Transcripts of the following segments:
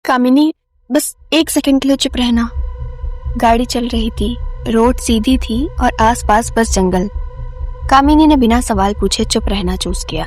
कामिनी, बस 1 सेकंड के लिए चुप रहना। गाड़ी चल रही थी, रोड सीधी थी और आसपास बस जंगल। कामिनी ने बिना सवाल पूछे चुप रहना चूज किया।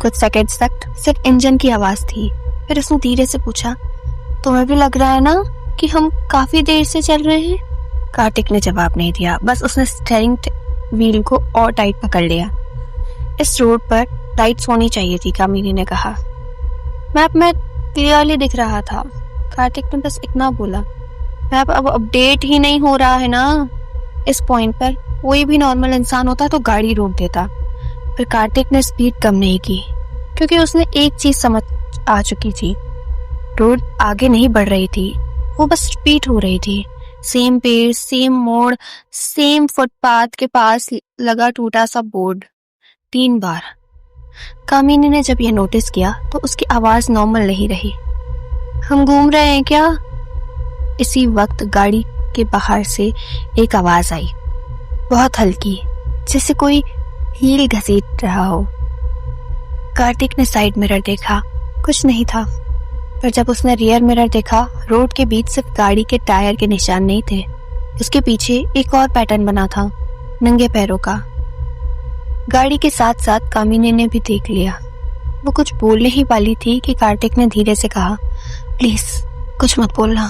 कुछ सेकंड्स तक सिर्फ इंजन की आवाज थी। फिर उसने धीरे से पूछा, तुम्हें भी लग रहा है ना कि हम काफी देर से चल रहे हैं? कार्तिक ने जवाब नहीं दिया, बस उसने स्टीयरिंग व्हील को और टाइट पकड़ लिया। इस रोड पर लाइट्स होनी चाहिए थी, कामिनी ने कहा। मैप में क्लियरली दिख रहा था। कार्तिक ने बस इतना बोला। मैप अब अपडेट ही नहीं हो रहा है ना। इस पॉइंट पर कोई भी नॉर्मल इंसान होता तो गाड़ी रोक देता। फिर कार्तिक ने स्पीड कम नहीं की, क्योंकि उसने एक चीज समझ आ चुकी थी। रोड आगे नहीं बढ़ रही थी, वो बस रिपीट हो रही थी। सेम पेड़, सेम मोड़, सेम फुटपाथ के पास लगा टूटा सा बोर्ड। 3 बार। कामिनी ने जब यह नोटिस किया तो उसकी आवाज नॉर्मल नहीं रही। हम घूम रहे हैं क्या? इसी वक्त गाड़ी के बाहर से एक आवाज आई, बहुत हल्की, जैसे कोई हील घसीट रहा हो। कार्तिक ने साइड मिरर देखा, कुछ नहीं था। पर जब उसने रियर मिरर देखा, रोड के बीच सिर्फ गाड़ी के टायर के निशान नहीं थे, उसके पीछे एक और पैटर्न बना था, नंगे पैरों का। गाड़ी के साथ साथ कामिनी ने भी देख लिया। वो कुछ बोलने ही वाली थी कि कार्तिक ने धीरे से कहा, प्लीज कुछ मत बोलना,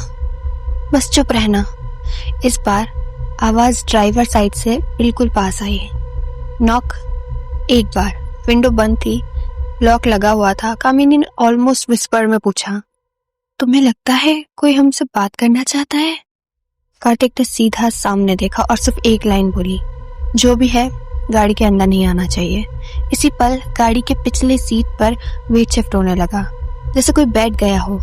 बस चुप रहना। इस बार आवाज ड्राइवर साइड से बिल्कुल पास आई। नॉक 1 बार। विंडो बंद थी, लॉक लगा हुआ था। कामिनी ने ऑलमोस्ट विस्पर में पूछा, तुम्हें लगता है कोई हमसे बात करना चाहता है? कार्तिक ने सीधा सामने देखा और सिर्फ एक लाइन बोली, जो भी है गाड़ी के अंदर नहीं आना चाहिए। इसी पल गाड़ी के पिछले सीट पर वेट शिफ्ट होने लगा, जैसे कोई बैठ गया हो।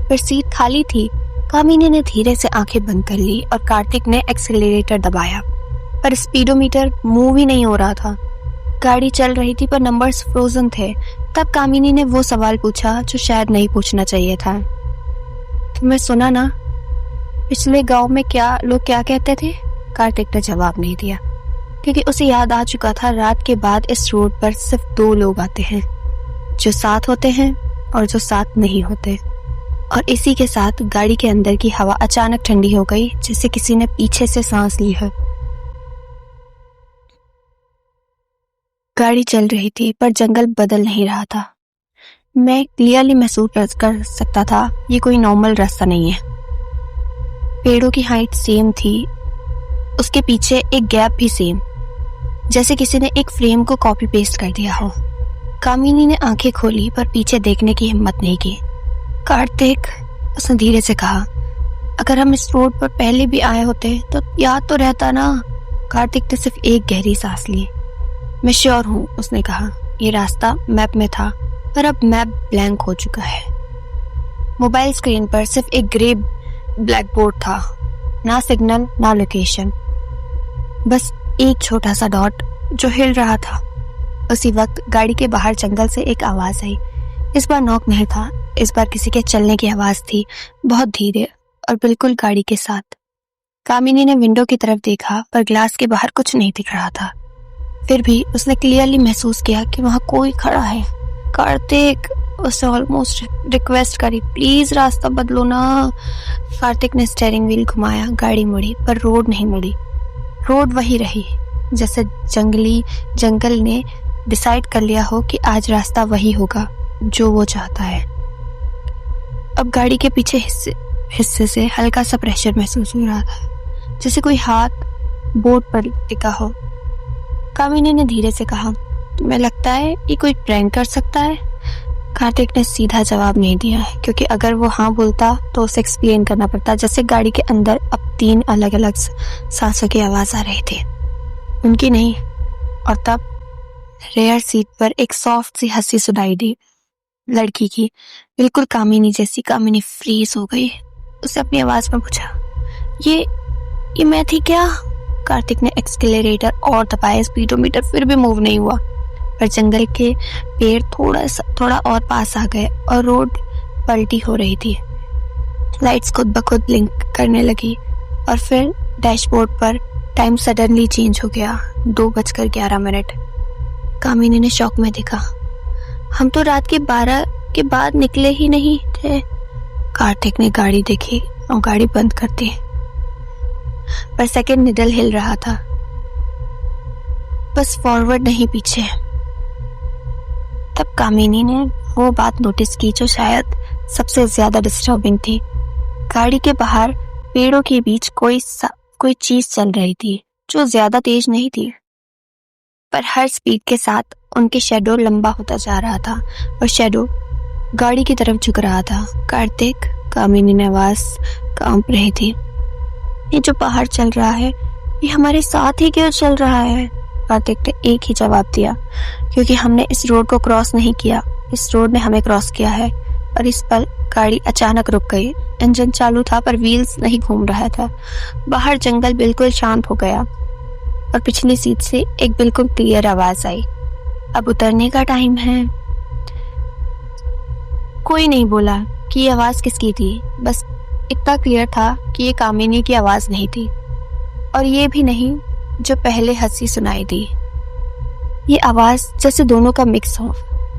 फिर सीट खाली थी। कामिनी ने धीरे से आंखें बंद कर ली और कार्तिक ने एक्सेलरेटर दबाया, पर स्पीडोमीटर मूव ही नहीं हो रहा था। गाड़ी चल रही थी पर नंबर्स फ्रोजन थे। तब कामिनी ने वो सवाल पूछा जो शायद नहीं पूछना चाहिए था। तुम्हें सुना ना, पिछले गांव में लोग क्या कहते थे? कार्तिक ने जवाब नहीं दिया, क्योंकि उसे याद आ चुका था, रात के बाद इस रोड पर सिर्फ 2 लोग आते हैं, जो साथ होते हैं और जो साथ नहीं होते। और इसी के साथ गाड़ी के अंदर की हवा अचानक ठंडी हो गई, जैसे किसी ने पीछे से सांस ली है। गाड़ी चल रही थी पर जंगल बदल नहीं रहा था। मैं क्लियरली महसूस कर सकता था ये कोई नॉर्मल रास्ता नहीं है। पेड़ों की हाइट सेम थी, उसके पीछे एक गैप भी सेम, जैसे किसी ने एक फ्रेम को कॉपी पेस्ट कर दिया हो। कामिनी ने आंखें खोली पर पीछे देखने की हिम्मत नहीं की। कार्तिक, उसने धीरे से कहा, अगर हम इस रोड पर पहले भी आए होते तो याद तो रहता ना। कार्तिक ने सिर्फ एक गहरी सांस ली। मैं श्योर हूँ, उसने कहा, ये रास्ता मैप में था, पर अब मैप ब्लैंक हो चुका है। मोबाइल स्क्रीन पर सिर्फ एक ग्रे ब्लैक बोर्ड था, ना सिग्नल ना लोकेशन, बस एक छोटा सा डॉट जो हिल रहा था। उसी वक्त गाड़ी के बाहर जंगल से एक आवाज आई। इस बार नॉक नहीं था, इस बार किसी के चलने की आवाज थी, बहुत धीरे और बिल्कुल गाड़ी के साथ। कामिनी ने विंडो की तरफ देखा पर ग्लास के बाहर कुछ नहीं दिख रहा था। फिर भी उसने क्लियरली महसूस किया कि वहां कोई खड़ा है। कार्तिक, उसने ऑलमोस्ट रिक्वेस्ट करी, प्लीज रास्ता बदलो ना। कार्तिक ने स्टीयरिंग व्हील घुमाया, गाड़ी मुड़ी, पर रोड नहीं मुड़ी। रोड वही रही, जैसे जंगल ने डिसाइड कर लिया हो कि आज रास्ता वही होगा जो वो चाहता है। अब गाड़ी के पीछे हिस्से से हल्का सा प्रेशर महसूस हो रहा था, जैसे कोई हाथ बोर्ड पर टिका हो। कामिनी ने धीरे से कहा, तुम्हें लगता है ये कोई प्रैंक कर सकता है? कार्तिक ने सीधा जवाब नहीं दिया, क्योंकि अगर वो हाँ बोलता तो उसे एक्सप्लेन करना पड़ता, जैसे गाड़ी के अंदर अब 3 अलग अलग सांसों की आवाज आ रही थी, उनकी नहीं। और तब रेयर सीट पर एक सॉफ्ट सी हंसी सुनाई दी, लड़की की, बिल्कुल कामिनी जैसी। कामिनी फ्रीज हो गई। उसे अपनी आवाज में पूछा, ये मैं थी क्या? कार्तिक ने एक्सेलरेटर और दबाया, स्पीडोमीटर फिर भी मूव नहीं हुआ। पर जंगल के पेड़ थोड़ा और पास आ गए और रोड पलटी हो रही थी। लाइट्स खुद ब खुद ब्लिंक करने लगी और फिर डैशबोर्ड पर टाइम सडनली चेंज हो गया, 2:11। कामिनी ने शॉक में देखा, हम तो रात के 12 के बाद निकले ही नहीं थे। कार्तिक ने गाड़ी देखी और गाड़ी बंद कर दी, पर सेकंड निडल हिल रहा था, बस फॉरवर्ड नहीं पीछे। तब कामिनी ने वो बात नोटिस की जो शायद सबसे ज्यादा डिस्टर्बिंग थी। गाड़ी के बाहर पेड़ों के बीच कोई चीज चल रही थी जो ज्यादा तेज नहीं थी, पर हर स्पीड के साथ उनके शैडो लंबा होता जा रहा था और शैडो गाड़ी की तरफ झुक रहा था। कार्तिक, कामिनी ने आवाज कांप रही थी, ये जो बाहर चल रहा है ये हमारे साथ ही क्यों चल रहा है? कार्तिक ने एक ही जवाब दिया, क्योंकि हमने इस रोड को क्रॉस नहीं किया, इस रोड ने हमें क्रॉस किया है। और इस पल गाड़ी अचानक रुक गई। इंजन चालू था पर व्हील्स नहीं घूम रहा था। बाहर जंगल बिल्कुल शांत हो गया और पिछली सीट से एक बिल्कुल क्लियर आवाज आई, अब उतरने का टाइम है। कोई नहीं बोला कि ये आवाज किसकी थी, बस इतना क्लियर था कि ये कामिनी की आवाज नहीं थी, और ये भी नहीं जो पहले हंसी सुनाई दी। ये आवाज जैसे दोनों का मिक्स हो।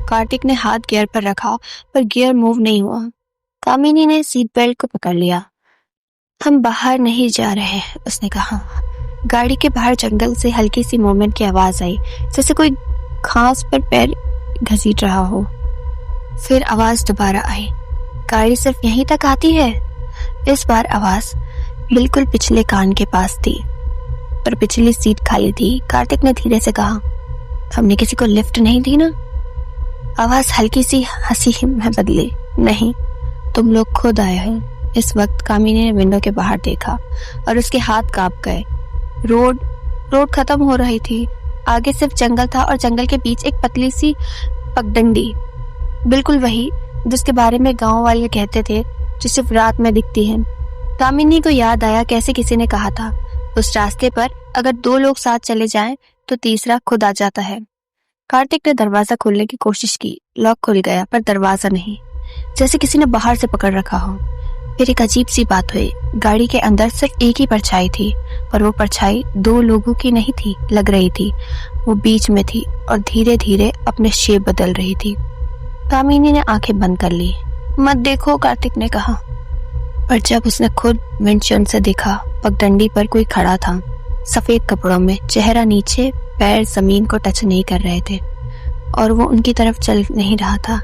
कार्तिक ने हाथ गियर पर रखा पर गियर मूव नहीं हुआ। कामिनी ने सीट बेल्ट को पकड़ लिया। हम बाहर नहीं जा रहे, उसने कहा। गाड़ी के बाहर जंगल से हल्की सी मूवमेंट की आवाज आई, जैसे कोई घास पर पैर घसीट रहा हो। फिर आवाज दोबारा आई, गाड़ी सिर्फ यहीं तक आती है। इस बार आवाज बिल्कुल पिछले कान के पास थी, पर पिछली सीट खाली थी। कार्तिक ने धीरे से कहा, हमने किसी को लिफ्ट नहीं दी ना? आवाज हल्की सी हंसी में बदली, नहीं, तुम लोग खुद आए हो। इस वक्त कामिनी ने विंडो के बाहर देखा और उसके हाथ कांप गए। रोड खत्म हो रही थी। आगे सिर्फ जंगल था और जंगल के बीच एक पतली सी पगडंडी, बिल्कुल वही जिसके बारे में गांव वाले कहते थे, जो सिर्फ रात में दिखती है। कामिनी को याद आया कैसे किसी ने कहा था, उस रास्ते पर अगर दो लोग साथ चले जाएं तो तीसरा खुद आ जाता है। कार्तिक ने दरवाजा खोलने की कोशिश की, लॉक खुल गया पर दरवाजा नहीं, जैसे किसी ने बाहर से पकड़ रखा हो। फिर एक अजीब सी बात हुई, गाड़ी के अंदर सिर्फ एक ही परछाई थी, पर वो परछाई दो लोगों की नहीं थी, लग रही थी वो बीच में थी और धीरे धीरे अपने शेप बदल रही थी। कामिनी ने आंखें बंद कर ली। मत देखो, कार्तिक ने कहा, पर जब उसने खुद विंडशील्ड से देखा, पगडंडी पर कोई खड़ा था, सफेद कपड़ों में, चेहरा नीचे, पैर जमीन को टच नहीं कर रहे थे, और वो उनकी तरफ चल नहीं रहा था,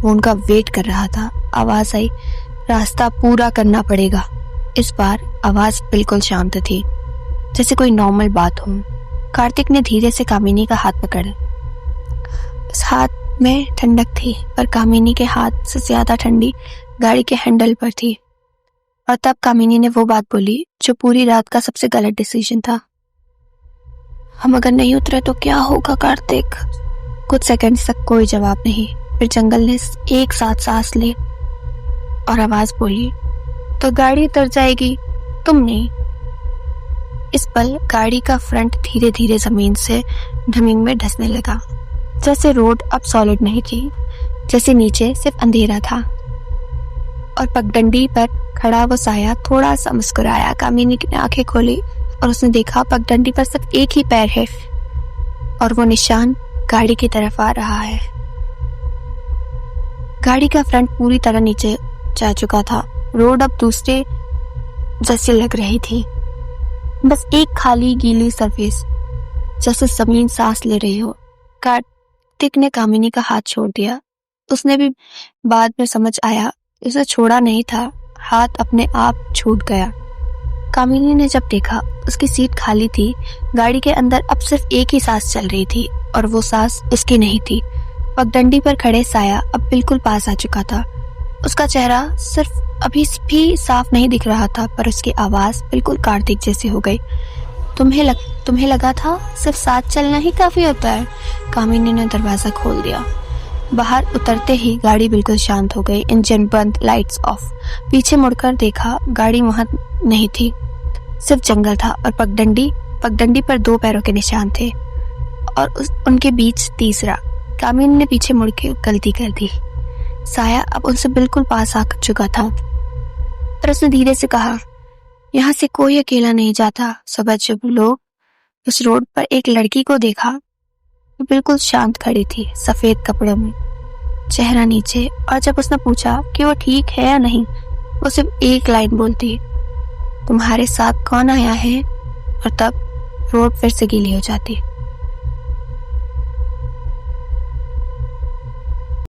वो उनका वेट कर रहा था। आवाज आई, रास्ता पूरा करना पड़ेगा। इस बार आवाज बिल्कुल शांत थी, जैसे कोई नॉर्मल बात हो। कार्तिक ने धीरे से कामिनी का हाथ पकड़ा। उस हाथ में ठंडक थी, पर कामिनी के हाथ से ज्यादा ठंडी गाड़ी के हैंडल पर थी। और तब कामिनी ने वो बात बोली जो पूरी रात का सबसे गलत डिसीजन था, हम अगर नहीं उतरे तो क्या होगा कार्तिक? कुछ सेकंड्स तक कोई जवाब नहीं। फिर जंगल ने एक साथ सांस ली और आवाज बोली, तो गाड़ी उतर जाएगी, तुम नहीं। इस पल गाड़ी का फ्रंट धीरे धीरे जमीन से जमीन में धंसने लगा, जैसे रोड अब सॉलिड नहीं थी, जैसे नीचे सिर्फ अंधेरा था। और पगडंडी पर खड़ा वो साया थोड़ा सा मुस्कुराया। कामिनी ने आंखें खोली और उसने देखा पगडंडी पर सिर्फ एक ही पैर है और वो निशान गाड़ी की तरफ आ रहा है। गाड़ी का फ्रंट पूरी तरह नीचे जा चुका था। रोड अब दूसरे जैसे लग रही थी, बस एक खाली गीली सरफेस, जैसे जमीन सांस ले रही हो। कार्तिक ने कामिनी का हाथ छोड़ दिया। उसने भी बाद में समझ आया, उसे छोड़ा नहीं था, हाथ अपने आप छूट गया। कामिनी ने जब देखा उसकी सीट खाली थी, गाड़ी के अंदर अब सिर्फ एक ही सांस चल रही थी और वो सांस उसकी नहीं थी। पगडंडी पर खड़े साया अब बिल्कुल पास आ चुका था। उसका चेहरा सिर्फ अभी भी साफ नहीं दिख रहा था, पर उसकी आवाज बिल्कुल कार्तिक जैसी हो गई। तुम्हें लगा था सिर्फ साथ चलना ही काफी होता है? कामिनी ने दरवाजा खोल दिया। बाहर उतरते ही गाड़ी बिल्कुल शांत हो गई, इंजन बंद, लाइट्स ऑफ। पीछे मुड़कर देखा, गाड़ी वहां नहीं थी, सिर्फ जंगल था और पगडंडी पर दो पैरों के निशान थे और उनके बीच तीसरा। कामिनी ने पीछे मुड़ के गलती कर दी। साया अब उनसे बिल्कुल पास आ चुका था, पर उसने धीरे से कहा, यहाँ से कोई अकेला नहीं जाता। सुबह जब लोग उस रोड पर एक लड़की को देखा, वो बिल्कुल शांत खड़ी थी, सफेद कपड़ों में, चेहरा नीचे, और जब उसने पूछा कि वो ठीक है या नहीं, वो सिर्फ एक लाइन बोलती, तुम्हारे साथ कौन आया है, और तब रोड फिर से गीली हो जाती।